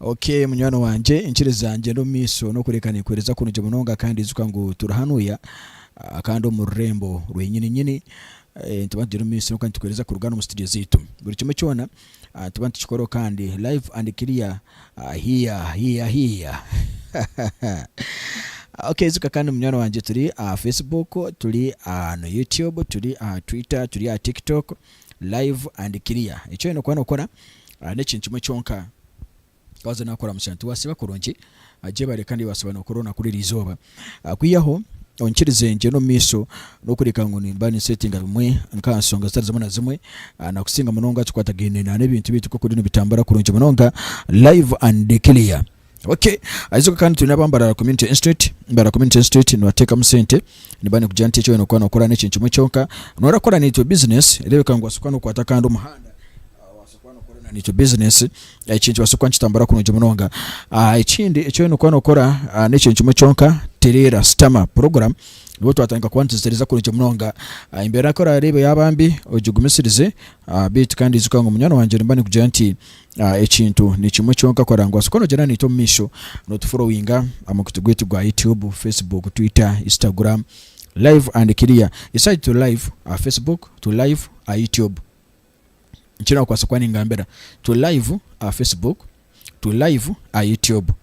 Okay munywano wanje inchire zanje no miso no kurekana kwereza kunuje munonga kandi zuka ngo turahanuya akando mu rurembo rwenyine nyine ntubandira miso kandi tukwereza ku rugano mu studio zetu buri kimwe cyona tubandi chikoro kandi live and clear here okay zuka kandi munywano wanje turi Facebook turi no YouTube turi Twitter turi TikTok live and clear icyo ino kwana ukora n'ekintu kimwe cyonka kaza nakora mushantu wasiba kurungi aje bare kandi basobanura corona kuri rizoba kwiyaho onchirize nje no miso no kureka ngo nimbani setting bimwe nkansonga zitari zamana zimwe na kusinga munonga tukwatagene na nebintu bitu ko kuri bitambara kurungi munonga live and clear. Okay ayizo kandi tunabambara community institute no ateka musente nibani kujanti cyo no kwana okora n'ekintu kimwe cyonka no rakora ni to business rebe ngo asukwana kwatakando muhanda ni to business ekintu basukwa kitambara kuno munonga ikindi icyo no kwana okora n'ekintu kimwe cyonka terera stama program nibo twatanga kwantizeriza kuno munonga imbere akora rebe yabambi ojugumisirize bit kandi zuka ngo munyano wanje mbani kujanti ekintu ni kimwe cyonka korangwa sukono jana ni to misho no tufollowinga amakutugwetu gwa YouTube Facebook Twitter Instagram live and clear aside to live Facebook to live YouTube nchina kwa sakwani ngambera to live Facebook to live YouTube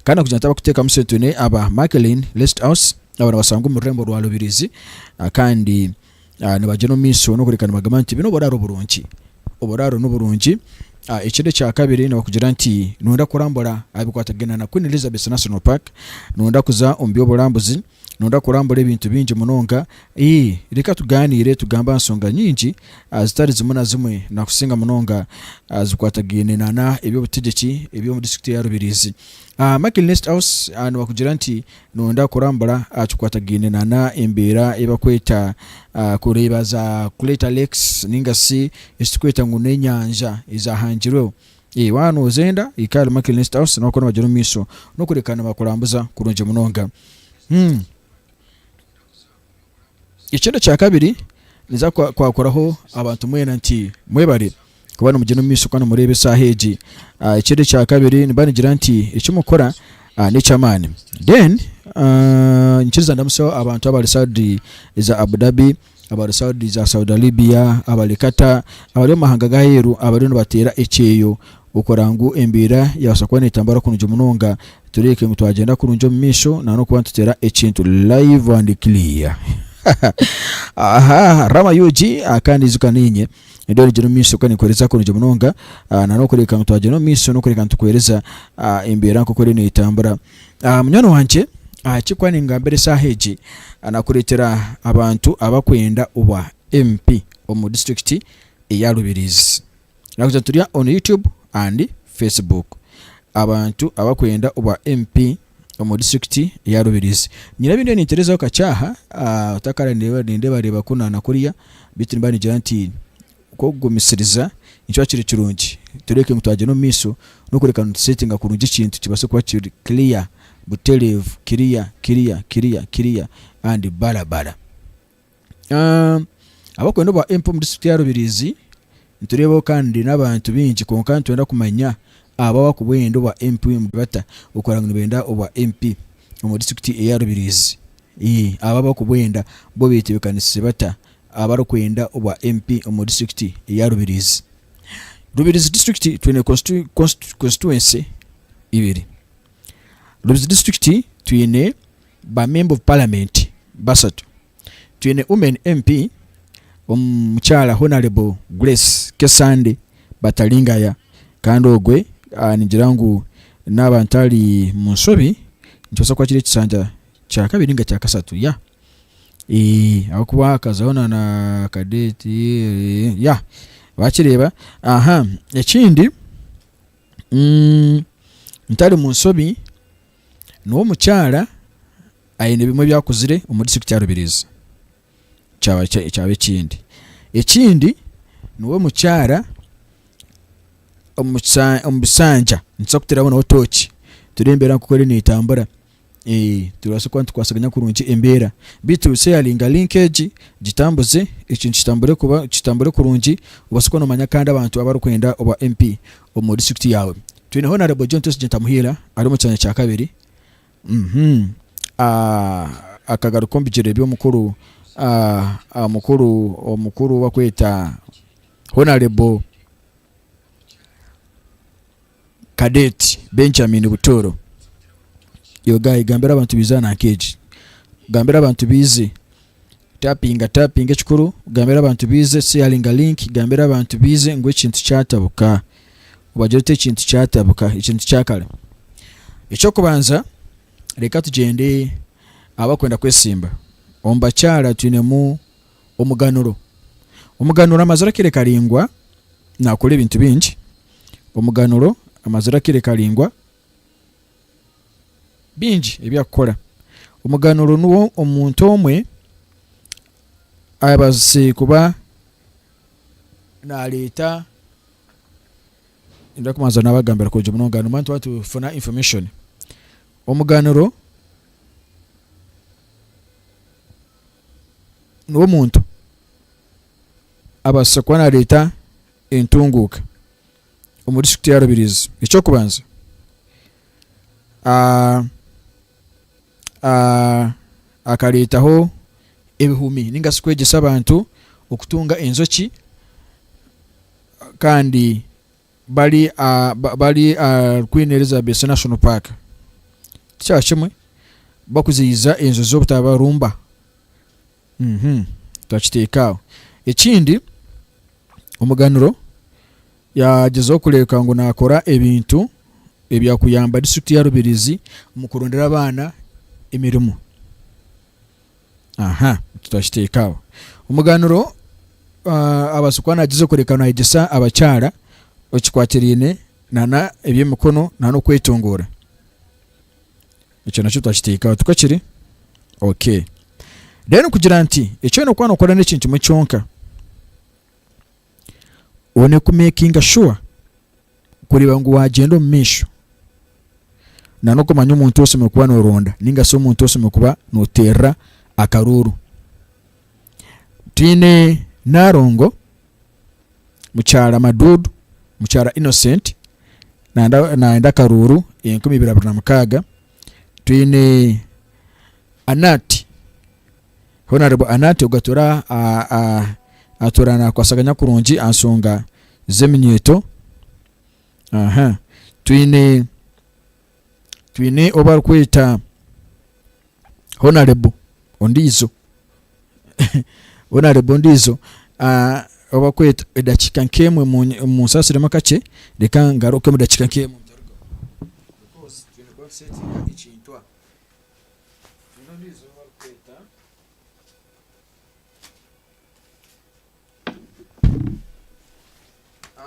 kana kujantaba kuteka mseto ne aba Makeline List House aba basangu murembo rwa Rubirizi kandi ne bajeno miso no kurekana magamanti bino boraro burungi oboraro no burungi ikide cya kabiri ne bakugira nti nunda kurambura abikwatagena na Queen Elizabeth National Park nunda kuza ombyo borambuzi nunda kurambura ibintu bingi munonga reka tuganire tugamba nsonga nyingi zitari zimuna zimwe na kusinga munonga zikwatagene na ebyo butegeki ebyo mu district ya Rubirizi Makeline List House anu bakugira nti nunda kurambura tukwatagene na embera ebakweta kureba za kuleta lakes ningasi isikweta ngune nyanja izahanjiro wano zenda ikali Makeline List House no kono bajero miso no kurekana bakurambuza kurunje munonga icyenda cya kabiri niza kwakoraho abantu mwena nti mwebare kubana mugeno miso kana murebe saheji icyenda cya kabiri nibani gira nti icyo mukora ni chamani then nchiza ndamuso abantu abali Saudi za Abu Dhabi abali Saudi za Saudi Arabia abali Qatar abali mahanga gaheru abali no batera echeyo ukorangu embira yasakwane tambara kunuje munonga tureke mutwagenda kurunjo misho na no kwantutera ekintu live and clear rama yuji akandi zukaninye ndio rije miso kani kwereza kunuje munonga na no kureka mutwagenda miso no kureka ntukwereza embira ko kuri ni tambara munyano wanje kikwani ngambere saheji anakuretera abantu abakwenda Obwa MP omu district ya Rubirizi nakuzaturia on YouTube and Facebook abantu abakwenda Obwa MP omu district ya Rubirizi nyirabinde ni tereza okachaha utakara ndeba kuna nakuriya bitu nibani janti ko gumisiriza icyo kiri kirungi tureke mutwaje no miso no kureka setting akurungi kintu kibase kuba kiri clear butelevu clear and balabala abakwenda Obwa MP mu district ya Rubirizi nturebo kandi n'abantu bingi konka ntwenda kumanya abawa kubwenda Obwa MP mbata ukoranga benda Obwa MP mu district ya Rubirizi ababa kubwenda bo bitebekanise bata abaro kwenda Obwa MP mu district ya Rubirizi district twine constituency ibiri Rubirizi district twine ba member of parliament basatu twine women MP omuchala honorable Grace Kesande batalingaya kandi ogwe ninjirangu n'abantali munsobi nchosa kwa kire kisanja kya kabiri nga kya kasatu akuba kazaona na kadeti bakireba ekindi ntali munsobi no muchala ayine bimwe byakuzire mu district ya Rubirizi cyabe ekindi nuwe muchala omusanja nsokutera bona otochi turembera kukore ni tambara turasokwa twasaganya kurungi embera bitu sharing linkage gitambuze ikintu kitambure kurungi ubasokwa no manya kandi abantu abarukwenda Obwa MP omu district yawe twine honorable John Tosjenta Muhira ari mu cyanya cya kabiri. Akagaruka mbigire byo mukuru mukuru bakweta honorable Cadet Benjamin Butoro. Yo guy gambira abantu bizana keji, gambira abantu bize tapping ekikuru, gambira abantu bize sharing link, gambira abantu bize ngo ikintu cyatabuka ubajote ikintu cyatabuka ikintu cyakala. Icyo kubanza reka tugende abakwenda kwesimba ombacyala twinemu umuganuro amazara kire karingwa nakole ibintu bingi. Umuganuro amazara kire karingwa bingi ebyakkola. Umuganuro nuwo omuntu omwe abaze kuba naleta ndakumaza nabagambira ko jumno ngano mantu watu funa information. Umuganuro nuwo muntu abasa kwa naleta entunguka omuri district ya Rubirizi. Icyo kubanza akaletaho ebihumi ninga sikwegesa abantu okutunga enzoki kandi bali Queen Elizabeth National Park cyashimwe bakuziyiza enzo zo butabarumba. Twakitekaho. Ekindi umuganuro yagezeho kureka ngo nakora ebintu ebyakuyamba district ya Rubirizi mu kurondera abana emirimo. Twakitekaho. Umuganuro abasukwana agize kureka no igisa abacyara okikwatirine nana eby'emikono nano kwetongora. Icyo nacyo twakitekaho tukakiri okay. Then kugira nti icyo no kwana ukora n'ikintu mu cyonka one ku making sure kuriba ngo wagenda mu misho nano kumanya umuntu wose mu kuba no ronda ninga so umuntu wose mu kuba no terra akaruru. Twine Narongo mucyara Madudu mucyara Innocent naenda Karuru 2026. Twine Anati honorable Anati ugatora atorana kwasaganya kurungi ansonga zeminyeto. Twine Obarikwenda honorable Ondizo honorable Ondizo Obakweta edakika nkemwe mu nsasire makache reka ngaruke mu dakika nkemwe because twine kwa set ichintwa Ondizo Obakweta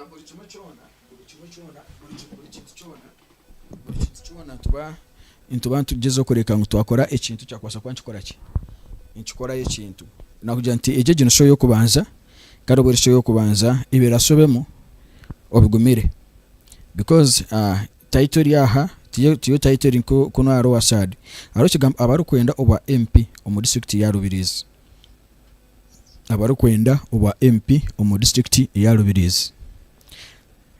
buli kimwe cyona tuba ntugeze kureka ngo twakora ikintu cyakwasa kwa nkikora ki nkikora ikintu nakugira nti eje gino show yo kubanza karobore show yo kubanza iberasobemo obigumire because title yaha tiyo title kuno aro wasad aro kigamba Abarikwenda Obwa MP mu district ya Rubirizi. Abarikwenda Obwa MP mu district ya Rubirizi.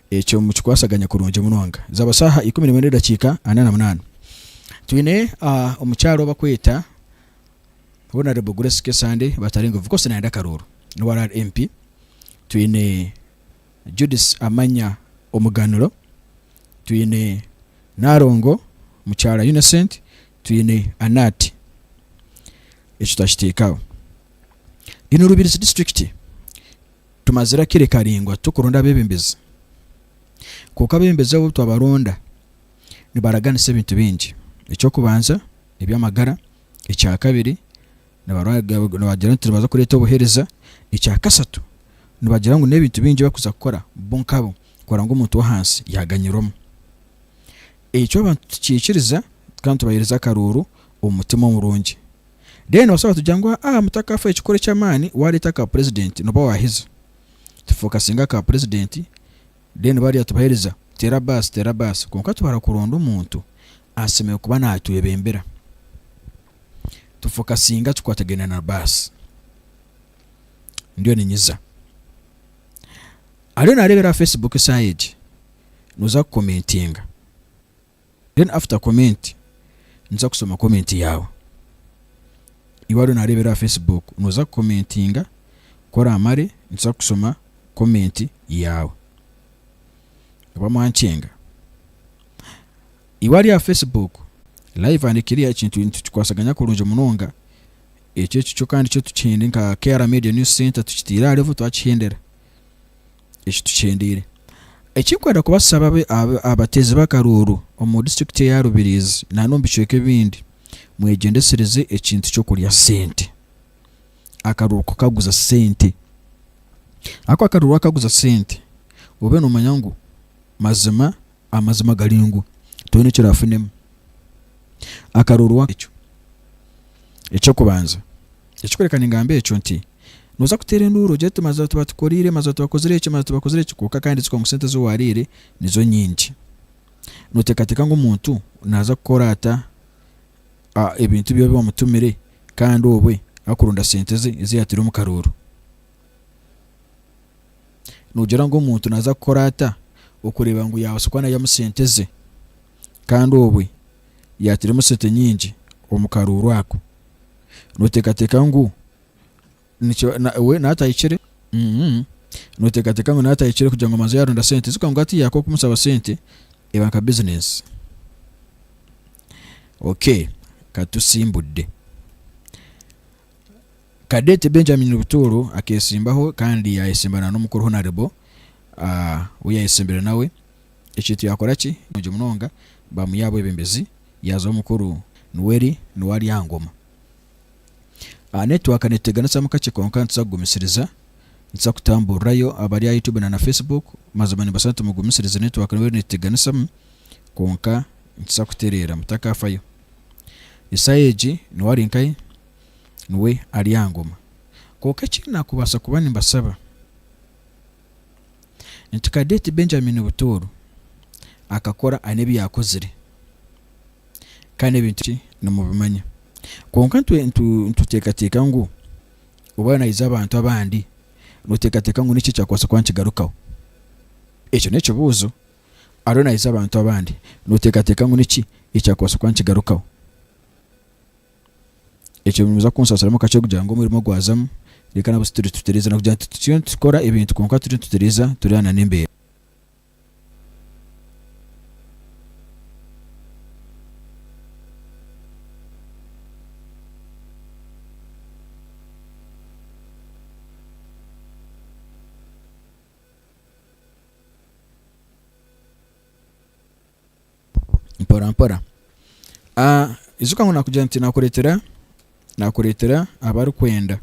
Ecyo mu kikwasaganya kurunje munwanga zabasaha 14 dakika 48. Twine omucyaro bakweta honorable Grace Kesande batarenga vukose naenda Karuru no wara MP. Twine Judith Amanya omuganuro. Twine Narongo mucyara Innocent. Twine Anati. Ekyo twakitekaho. Ino Rubirizi district tumazira kire karingwa tukuronda bebembezi kuko abembeza bo twabaronda nibaraganise ebintu bingi. Icyo kubanza ebyamagara, icya kabiri nabagira nti baza kureta obuhereza, icya kasatu nibagira ngo n'ebintu bingi bakuza gukora bonkabo kora ngo umuntu wahansi yaganyiromo. Icyo abantu tukikiriza kandi tubayiriza Karuru umutima murungi. Then wasaba tujangwa mutakafa ekikore cy'amani waleta ka president no bawahiza tufokasinga ka president. Then bari atubahereza tera bus konka tubara kuronda umuntu aseme kuba natuye bembera tufokasinga tukwategena na bus ndio ninyiza. Ari narebera Facebook side nuza commentinga, then after comment nza kusoma comment yawe. Iwaro narebera Facebook nuza commentinga kora amare nza kusoma comment yawe. Bamwanchenga iwari ya Facebook live andikiriya ikintu tukwasaganya kurunje munonga ekyo cyo kandi cyo tuchinde nka Kera Media News Center tukitira revo twachihendera ekyo tuchendire ekikwenda kubasaba abatezi bakaruru omu district ya Rubirizi na nombicweke bindi mwegendesereze ekintu cyo kulya sente. Akaruru kaguza sente, ako akaruru kaguza sente obe no manyangu amazima galingu tone kirafunemu akaruru wakyo ekyo kubanza ekikwereka ningambe ekyo nti nuza kutera enduru je tumaze tubatukorire maze tubakozere ekyo maze tubakozere ekikuka kandi ziko mu sente zo warire nizo nyingi notekatika ngo umuntu naza gukora ata ebintu byo bamutumire kandi obwe akurunda sente ze iziyatira mu karuru. Nugera ngo umuntu naza gukora ata ukureba ngo yawasukwana ya musente ze kandi obwe yatira mu sente nyingi omukaruru ako notekateka ngo nicho we natayikire notekateka ngo natayikire kugira ngo maze yarunda sente ziko ngo ati yako kumusaba sente ebanka business. Okay, katusimbudde Kadete Benjamin Buturu akesimbaho kandi yayisimbana n'umukuru honorable uyayisimbira nawe ekitu yakora ki muje munonga bamuyabo ebembezi yazo mukuru Nuweri Nuwari yangoma network netegana samukache konka nsagumisiriza nsa kutamburayo abari ya YouTube na Facebook mazamani basatu mugumisiriza network Nuweri netegana sam konka nsa kuterera mutakafayo isayeji Nuwari nkai nuwe ari yangoma koka kina kubasa kubani mbasaba Kadete Benjamin Buturu akakora anebi yakozire kandi bintu no mubimanya konka ntutekateka ngo ubana iza abantu abandi nutekateka ngo niki cyakwasa kwankigarukaho ekyo necyo buzo arona iza abantu abandi nutekateka ngo niki icyakwasa kwankigarukaho ekyo muza kunsasara mu kace kugira ngo murimo gwazamu reka nabo tutereza no kugira tukora ibintu konka tutereza turana nembe mpora izuka ngo nakugira nti nakuretera Abarikwenda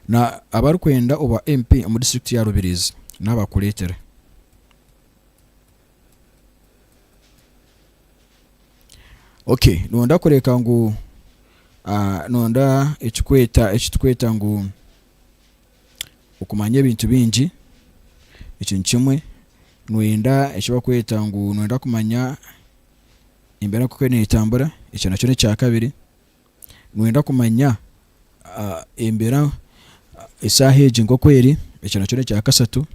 na Abarikwenda oba MP mu district ya Rubirizi Nabakuretera. Okay, nonda kureka ngo nonda ekikweta ngo ukumanya ibintu bingi ikintu kimwe nwenda ekibakweta ngo nonda kumanya imbera kuko netambura icyo nacyo cya kabiri nwenda kumanya imbera isaheje ngo kweri icyo nacyo cya kasatu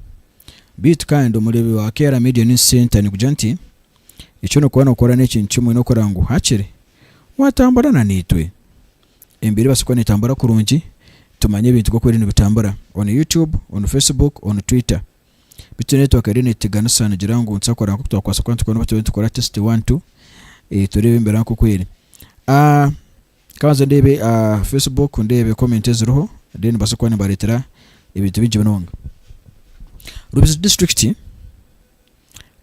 bit kandi umurebe wa Kera Media News Center ni kujanti icyo no kubona ukora n'ikintu kimwe no kurango hakire watambura na nitwe imbere basukwa netambura kurungi tumanye ibintu ko kweri nibitambura on YouTube, on Facebook, on Twitter bityo network ari netigana sana gira ngo nsakora ko twakwasa ko tukona tukora test 1 2 turebe imbere ko kweri kaza ndebe Facebook ndebe comment ziriho then basukwa ne baretera ibintu bije banonga Rubirizi district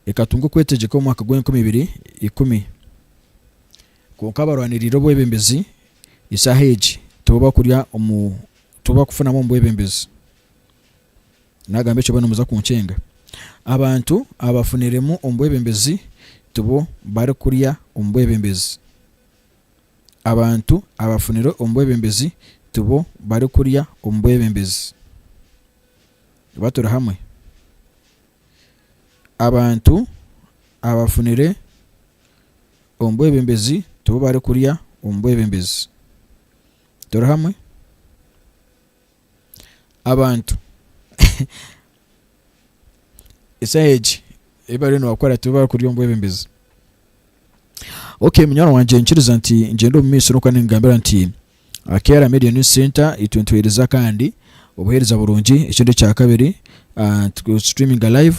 ekatungo kwetegeka mu mwaka gwa 2010 konka barwaniriro bwebembezi isaheji tuba kurya tuba kufuna mu bwebembezi nagambe cyo bano muza kuncenga abantu abafuniremo ombwebembezi tubo bari kurya ombwebembezi abantu abafunire ombwebembezi tubo bari kurya ombwebembezi. Batura hamwe. Abantu abafunire ombwebembezi tubo bari kurya ombwebembezi. Tura hamwe. Abantu isaheji ebari no bakora tubo bari kurya ombwebembezi. Okay, munyana wanje nchiriza nti ngendo mu miso nuko ningambira nti Kera Media News Center itwentuhereza kandi obuhereza burungi. Ekindi kya kabiri streaming live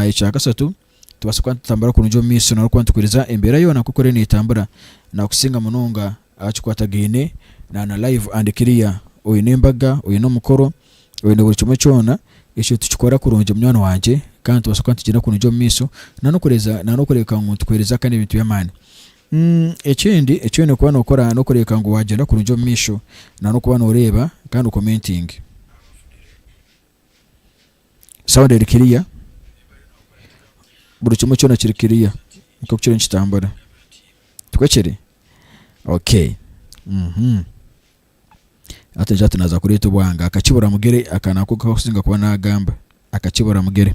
ekya kasatu tubasukwa tutambara kunjo miso naruko ntukwiriza embera yo nakukore nitambura nakusinga munonga achikwatagine na live and clear oyinembaga oyino mukoro oyino buri kimwe cyona ekyo tukikora kurunje munyana wanje kandi tubasukwa tugenda kunjo miso nanokoreka ngo tukwereza kandi ibintu by'amani. Ekindi kuba nokora nokoreka ngo wagenda kurunjo misho nano kuba noreba kandi commenting. Sound eri clear, buri kimwe cyona kiri clear nko kiri nkitambara twekere. Okay. Ate jatu naza kureta bwanga akakibura mugere akanako kakusinga kuba nagamba akakibura mugere.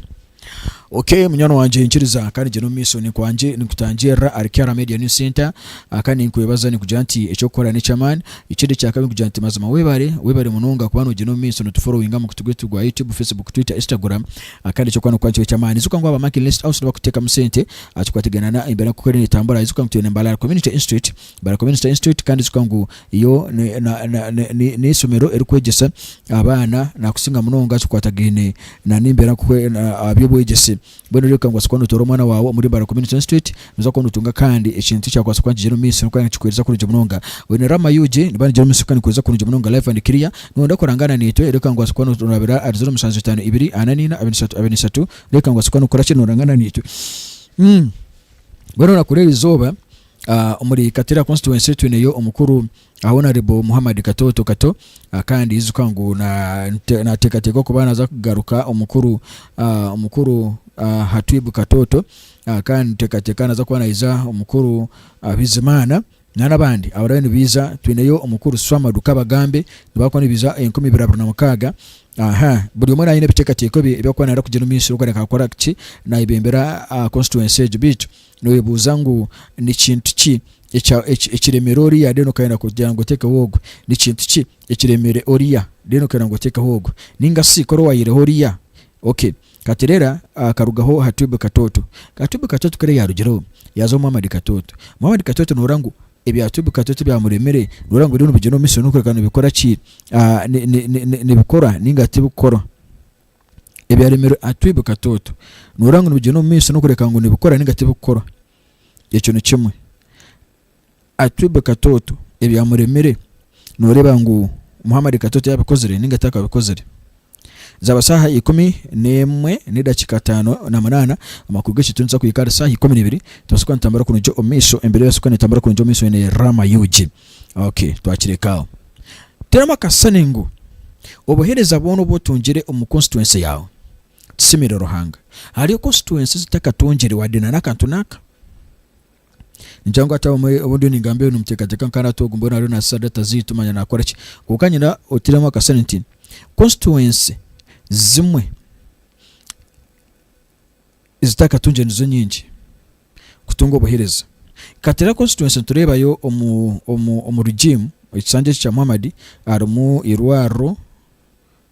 Okay, munyana wanje nchiriza kandi jeno miso ni kwanje nikutangira Kera Media News Center akani nkwebaza ni kujanti echo kora ni chaman ikindi cyakabi kujanti mazima webare munonga kubano jeno miso no tufollowinga mu kutugwetu gwa YouTube, Facebook, Twitter, Instagram akandi cyo kwanje chaman izuka ngo aba market list house bakuteka musente atukwategana na imbere kokore ni tambara izuka mutene mbala Community Institute bara Community Institute kandi izuka ngo iyo ni somero erikwegesa abana nakusinga munonga atukwategene na nimbera kokwe abyo ejese bwene reka ngo sikwana toro mwana wawe muri bara Community Institute nuza ko nutunga kandi ekintu cya kwasa kwanje jeno miso no kwanga kikweza kuri jomnonga wene rama yuje nibani jeno miso kandi kweza kuri jomnonga live and clear no ndakorangana nito reka ngo sikwana tunabira arizero musanzu 5 2 ananina 23 reka ngo sikwana ukora kino rangana nito bwene nakurera izoba muri Katera constituency tuneyo omukuru Honorable Muhammad Kato kandi izuka ngo na tekateko kubana za kugaruka omukuru Hatibu Katoto kandi tekatekana za kwana iza omukuru Bizimana n'abandi abarani biza tuneyo omukuru Swama Dukabagambe nibakwa nibiza 1226 buri mwana yine bitekateko byakwana ra kugena minsi rukore kakora ki na ibembera constituency bit no yebuzangu ni kintu ki ekiremero oriya deno kaina kugira ngo teka wogo ni kintu ki ekiremere oriya deno kaina ngo teka wogo ninga sikoro wayire oriya. Okay, katerera karugaho Hatibu Katoto kare yarugero yazo Muhammad Katoto norangu ebya Hatibu Katoto byamuremere norangu rino bigeno miso nuko kana bikora ki ne bikora ninga tibukora ebya remero Hatibu Katoto norangu bigeno miso nuko reka ngo ne bikora ninga tibukora ekyo ni kimwe. Hatibu Katoto ebya muremere noreba ngo Muhammad Katoto yabikozere ninga takabikozere zaba saha 11 n'idakika 5:08 amakuru g'ekitunza kuyikara saha 12 twasukwa ntambara kunjo omiso embere yasukwa ntambara kunjo omiso ne rama yuji. Okay, twakirekaho terama kasanengo obuhereza bono botungire omu constituency yawe tisimire rohanga ali constituency zitakatungire wadena nakantunaka njangwa ata obundi ningambe numtekateka nkana togumbona ari na sadata zitumanya nakora ki kukanyira otirama kasanenti constituency zimwe izitakatunje nizo nyingi kutunga obuhereza. Katera constituency tureba yo omu regime ekisanje kya Muhammad arimu Irwaro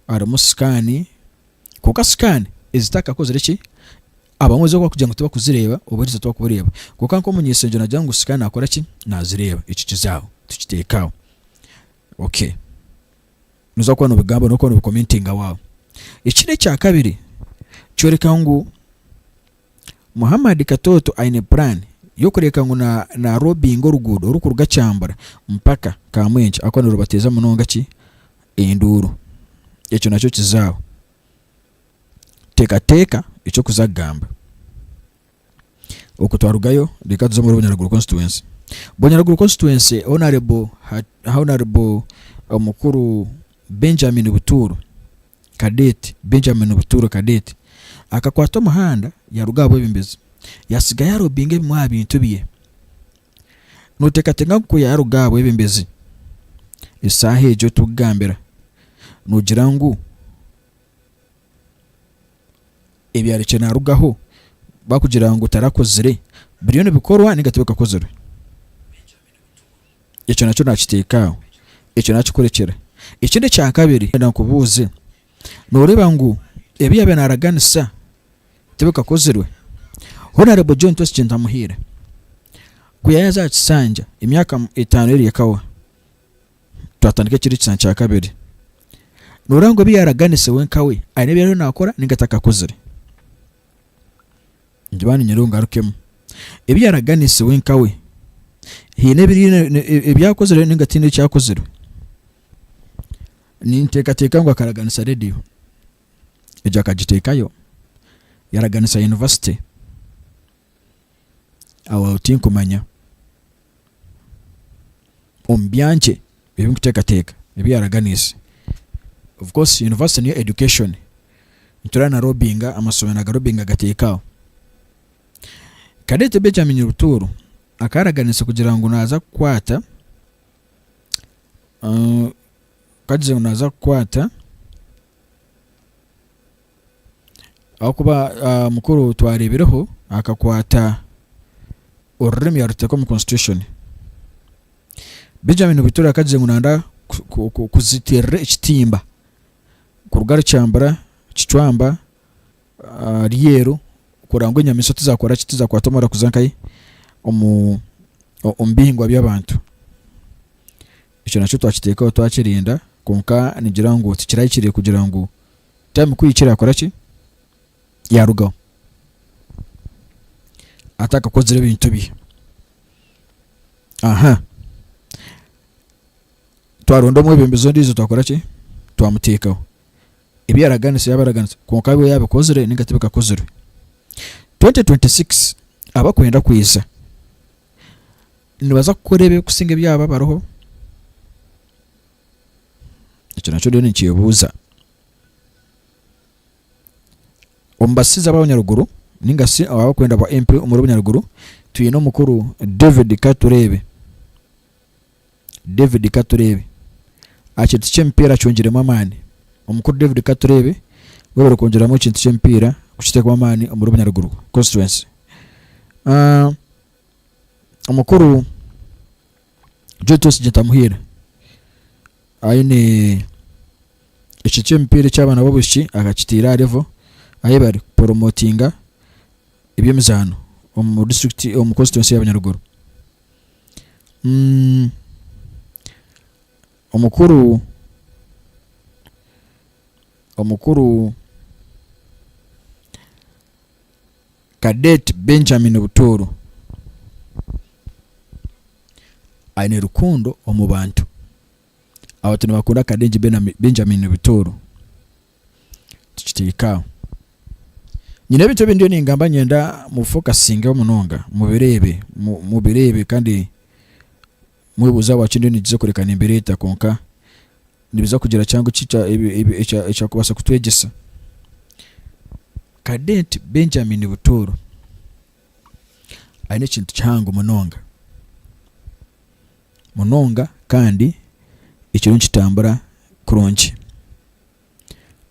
arimu Skani kuka Skani izitakakozere ki abamwe kwa kugira ngo tuba kuzireba obuhereza tuba kubureba kuka nko munyisenje najya ngo Skani akora ki nazireba iki kizaho tukitekaho. Okay, nuza kwa no bigambo no kwa no commenting awawe. Ikine cya kabiri cyoreka ngo Muhammad Katoto aine plan yo kureka ngo na robingo rugudo rukuruga cyambara mpaka kamwenje akone rubateza munonga ki induru ekyo nacho kizaho teka icyo kuzagamba okutwarugayo reka tuzo muri Bonyaruguru constituency honorable omukuru Benjamin Buturo Kadete akakwata muhanda ya rugabo ebimbezi yasigaye arobinge mwa bintu biye nutekatenga ku yarugabo ebembezi isaha ejo tugambira nugira ngo ebyareke narugaho bakugira ngo tarakozire biliyoni bikorwa nigatebeka kozire icyo nacyo nakitekaho icyo nakikorekera ikindi cya kabiri nakubuze nureba ngo ebiyabe naraganisa tebeka kozirwe Honorable John Tweskinta muhira kuyaza kisanja imyaka 5 iri yakawa twatandike kiri kisanja cya kabiri nurango biyaraganise wenkawe ane byaro nakora ningataka kozire njibani nyirunga rukemu ebyaraganise wenkawe hine biri ebyakozire ningatinde cyakozire ninteka ngo akaraganisa radio ejya kagitekayo yaraganisa university awa tinkumanya ombyanche ebimuteka ebyaraganise of course university ni education nturana robinga amasomero agarobinga gatekaho Kadete Benjamin Ruturu akaraganisa kugira ngo naza kwata kaje unaza kwata akuba mukuru twarebereho akakwata ururimi yaruteko mu constitution Benjamin Ruturu akaje ngunanda kuzitira ikitimba kurugara cyambara kicwamba riyero kurangwe nyamiso tuzakora kituzakwatomora kuzankaye ombingwa by'abantu icyo nacyo twakiteka twakirinda konka nigira ngo tikirayikiriye kugira ngo time kwikira akora ki yarugaho ataka kozire ibintu bi twarondo mu bembezo ndizo twakora ki twamutekaho ibyaraganise yabaraganise konka biwe yabikozire ningatebeka kozire 2026 abakwenda kwiza nibaza kukorebe kusinga byaba baroho icyo nacyo rero nikibuza ombasiza abanyaruguru ningasi abakwenda ba MP umuri abanyaruguru tuyino mukuru David Katurebe akiti cyempira cyongeremo amani umukuru David Katurebe wabere kongeramo ikintu cyempira kuchiteka amani umuri abanyaruguru constituency umukuru Jotos Jetamuhira ayine iki cyempire cy'abana babushi agakitira revo ayebari promotinga ibyemizano mu district mu constituency y'abanyaruguru umukuru Cadet Benjamin Butoro ayine rukundo omubantu abatuni bakunda Cadet Benjamin Butoro tikitikaho nyine bityo bindiyo ningamba nyenda mu focusinga omunonga mu birebe kandi mwibuza wakindi nigize kurekana imbere itakonka nibiza kugira cyangwa cya kubasa kutwegesa Cadet Benjamin Butoro ayine kintu cyango munonga kandi ikintu kitambara kurungi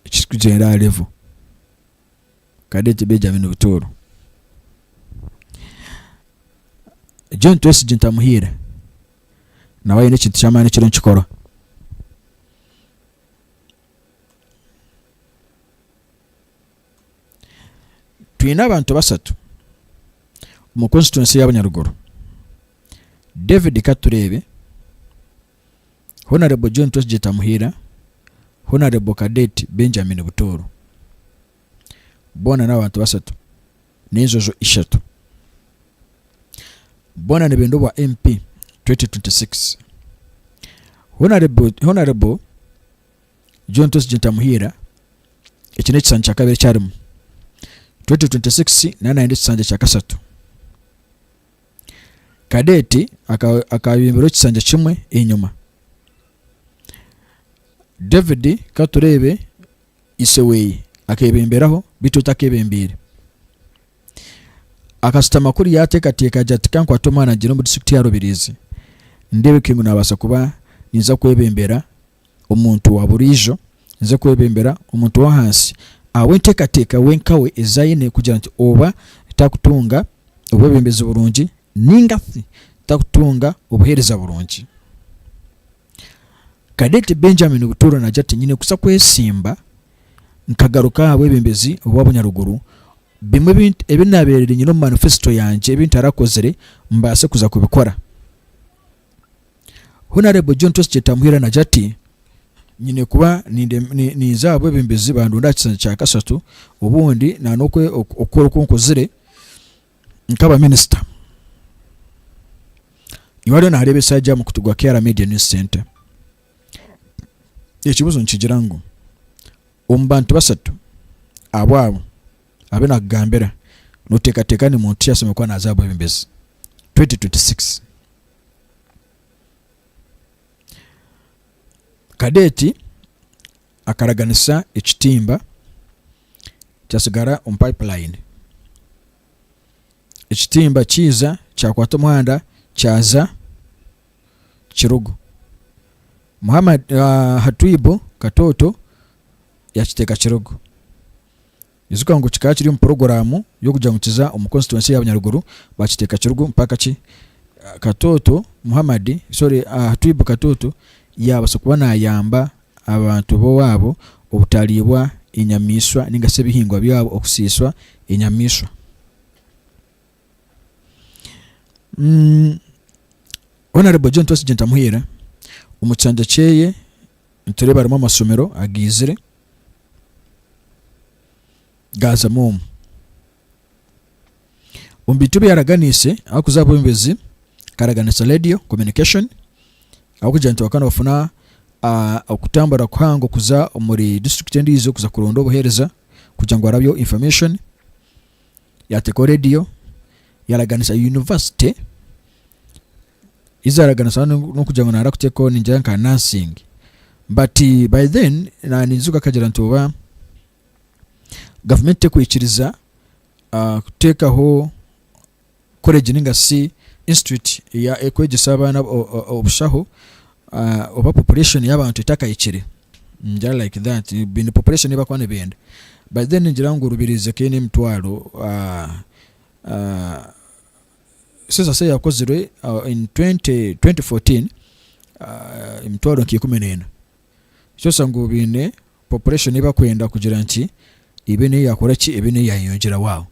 ikikugera level Cadet Benjamin Butoro John Tweskinta muhira nawe ni kintu cyamane kiro nkikora twina abantu basatu mu constituency y'abanyaruguru David Katurebe Honorable John Tweskinta muhira Honorable Cadet Benjamin Butoro bona n'abantu basatu n'inzozo ishatu bona nebendo wa MP 2026 Honorable John Tweskinta muhira ikine kisanja kabiri cyarimo 2026 nana kisanja cya kasatu Cadet akabimbero kisanja kimwe inyuma David Katurebe iseweye akebemberaho bituta kebembire akasita makuru yateekateeka jatika nkwata omwana gino mu disitulikiti ya Rubirizi ndebeke ngu nabasa kuba ninza kwebembera omuntu wa burijo nze kwebembera omuntu wa hansi awenteekateeka wenkawe ezayine kugira nti oba takutunga obwebembezi burungi ningathi takutunga obuheereza burungi. Kadete Benjamin Butoro na jati nyine kusa kwesimba nkagaruka abwebembezi obw'abanyaruguru bimwe ebinaberere nyino mu manifesto yanje ebintu arakozere mbase kuza kubikora. Honorable John Toskyetamuhira na jati nyine kuba niza abwebembezi bandunda kisanja kya kasatu obundi nanokwe okora konkozere nkaba minister. Iwado na harebe sajja mu kutugwa Kera Media News Center. Ekibuzo nkigirangu omubantu basatu abwabo abena kugambira noteekateeka ni muntu yasome kwa nazaabo ebembezi 2026 Kadeti akaraganisa ekitimba kyasigara on pipeline. Ekitimba kiza kyakwata omuhanda kyaza Kirugu. Muhammad Hatuibo Katoto yakiteeka Kirugu. Izuka ngo kikaba kiri mu programu yo kujangukiza omu constituency y'Abanyaruguru bakiteeka Kirugu mpaka ki Katoto Muhammad Hatuibo Katoto yabasa kuba nayamba abantu bo wabo obutalibwa enyamiswa ninga se bihingwa byabo okusiswa enyamiswa. Honorable John Toskyetamuhira umucanja cyeye ntureba arimo amasomero agizire gaza mum umbitube yaraganise akuzabo imbezi karaganisa radio communication akujanto wakana bafuna okutambara kwango kuza muri district ndizo kuza kurondo obuhereza kujangwa rabyo information yateko radio yaraganisa university izaraganisa no kujangwa na rakuteko ninjanka nursing but by then na nizuka kagera ntoba government tekwikiriza kutekaho college ninga si institute ya ekwegisa abana obushaho oba population y'abantu itakayikire njya like that bin population iba kwane benda by then ngira ngo Rubirizi kene mtwalo sasa say yakozere in 2014 mtwalo nkikumenena cyo sango bine population iba kwenda kugira nti ibene yakora ki ibene yayongera wao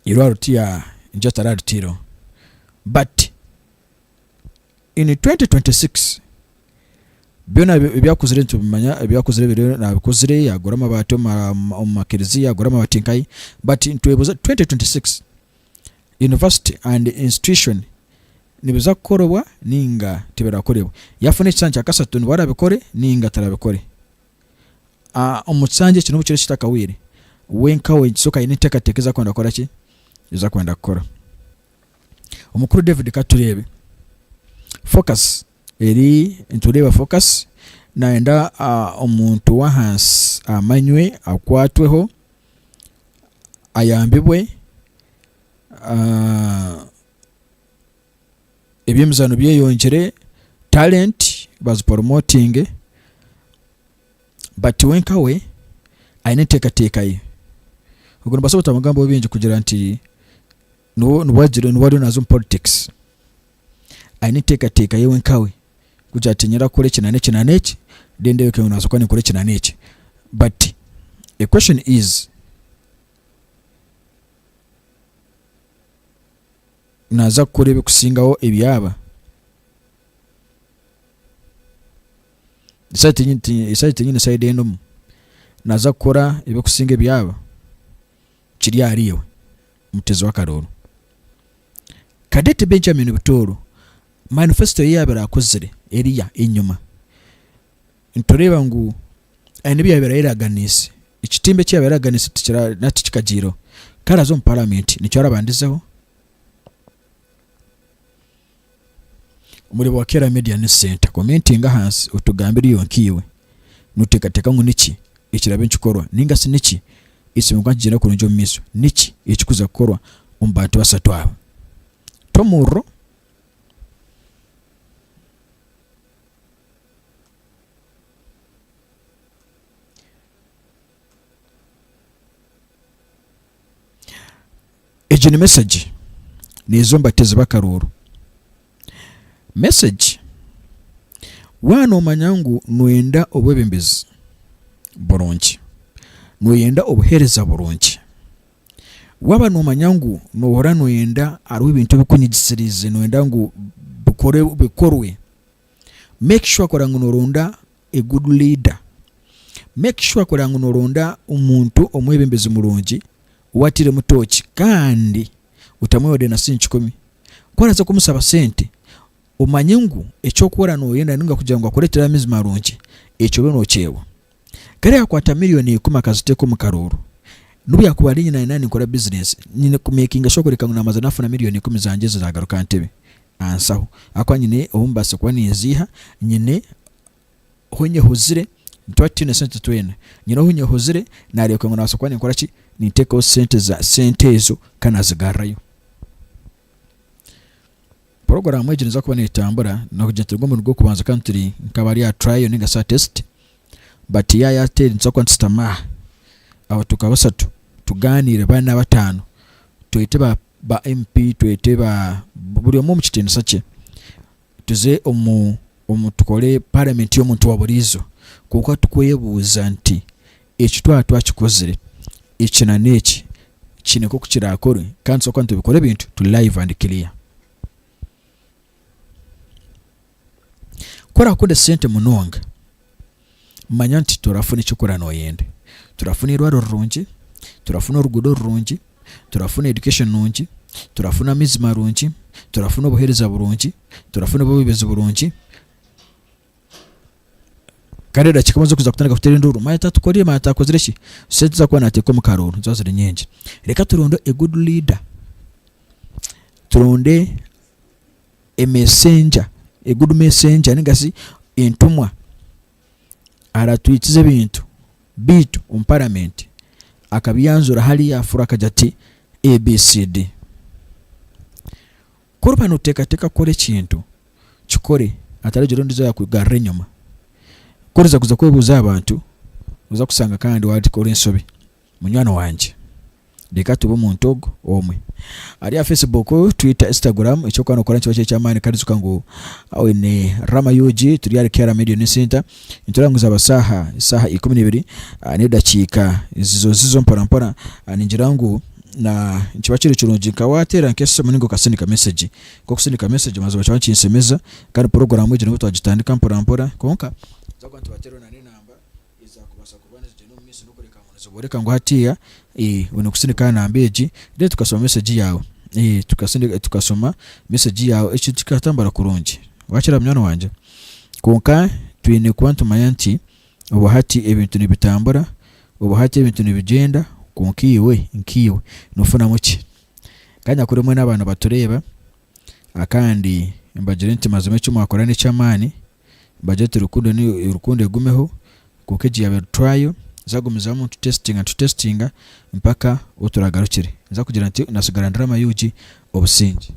irwaro tia njatara tiro but in 2026 byona byakuzire ntubimanya byakuzire bire nabikozire yagora amabato makirizi yagora amabatinkai but in 2026 university and institution nibiza korobwa ninga tibera korebwa yafune cyanja kasatu nibara bikore ninga tarabikore omutsanje kino bukire kitakawire wenka wensoka initeka tekeza kwenda kora ki iza kwenda kora omukuru David Katurebe focus eri ntuleba focus naenda omuntu wa hansi amanywe akwatweho ayambibwe ebyemizano byeyongere talent baz promoting but wenkawe aineteka ye ubwo basota amagambo bingi kugira nti nubwagire nubari nazo politics aineteka ye wenkawe kuja tinyira kore kinaneki dende yoke unazo kwani kore kinaneki but a question is naza kurebe kusingaho ebyaba isaiti nyine side eno naza kora ibe kusinga ebyaba kiri ariwe mutezi wa Karoro Kadete Benjamin Butoro manifesto yabera akozere eriya inyuma ntoreba ngu ene byabera iraganise ikitimbe cyabera iraganise tikira natikikagiro karazo mu parliament nicyo arabandizeho muri Kera Media News Center commenting utugambira iyo nkiwe nutekateka ngo niki ikirabe nkikorwa ninga siniki isimugwa kigenda kurungi omu miso niki ekikuza kukorwa omu bantu basatu abo. Tomurro egi ni message nizo mbatezi b'akaruuru. Message waana omanya ngu noyenda obwebembezi burungi, noyenda obuheereza burungi, waba nomanya ngu nohora noyenda hariho ebintu ebikunyigisirize noyenda ngu bikorwe, make sure kora ngu noronda a good leader, make sure kora ngu noronda omuntu omwebembezi murungi watire mutoki kandi utamwode na sinchi 10 kwaraza kumusaba sente omanye ngu ekyokora noyenda ninga kugira ngo akoretera amizi marungi ekyo bino kyewa kare akwata miliyoni 10 akaziteko mu karuuru nubu yakubali nyina nani nkora business nyine kumakinga sure kureka ngo namaze nafuna miliyoni 10 zanje zagaruka ntebe ansaho akwa nyine obumbase kwa niziha nyine honye huzire ntwatine sente twene nyine honye huzire nareka ngo nasokwa nkora ki niteko sente za sente ezo kana zigarayo. Program ejo nza kuba netambura no kujenterwa mu rugo kubanza country nkabari ya trial ninga sa test but ya tell nza kwa ntama aho tukabasatu tuganire bana batano tuyite ba MP tuyite ba buri omu kitendo sache tuze omu tukole parliament yo muntu waburizo kuko tukwebuza nti ekitwa twakikozere ekina neki kine ko kukirakore kandi so kwantu bikore bintu to live and clear. Kora kude sente munonga manya nti turafuna ekikora noyende, turafuna irwaro rurungi, turafuna orugudo rurungi, turafuna education nungi, turafuna amizi marungi, turafuna obuheereza burungi, turafuna obubezi burungi. Karera kikomaze kuza kutandika kutera induru mayita tukoriye mayita kozireki sente za kwa nateko mu karuuru nzazire nyenje. Reka turonde a good leader, turonde a messenger, a good messenger ningasi entumwa aratwitize bintu bitu parliament akabiyanzura hali ya furaka jati ABCD kurupa nuteka kore kintu kikore atari joro ndizo yakugarre nyuma kuriza kuza kwebuza abantu uza kusanga kandi wati kore nsobi munywano wanje deka tubo muntogo omwe ari ya Facebook, Twitter, Instagram icho kwano kora cyo cyamani karizuka ngo awe ne Rama Yuji turi ya Kera Media Center inturanguza abasaha isaha 12 ne dakika zizo mpora ninjirangu na nchibachiri chirungi kawatera nkese muningo kasindika message ko kusindika message mazo bacha kinsemeza kandi program ejo n'ubutwa gitandika mpora konka zakwantu batero na namba iza kubasa kubana zino misi no kureka ngo zoboreka ngo hatiya wene kusindika na ambeji de tukasoma message yawe tukasoma message yawe echo tikatambara kurungi wakira mnyano wanje konka twine kwantu mayanti obuhati ebintu nibitambura obuhati ebintu nibigenda konkiwe nkiwe nofuna muki kanya kuri mwe n'abantu batureba akandi mbagire nti mazime cyo mwakorane cyamani budget rukundo egumeho kukeji ya trial zagumiza mu testinga mpaka uturagarukire nza kugira nti nasigara ndrama yuji obusingi.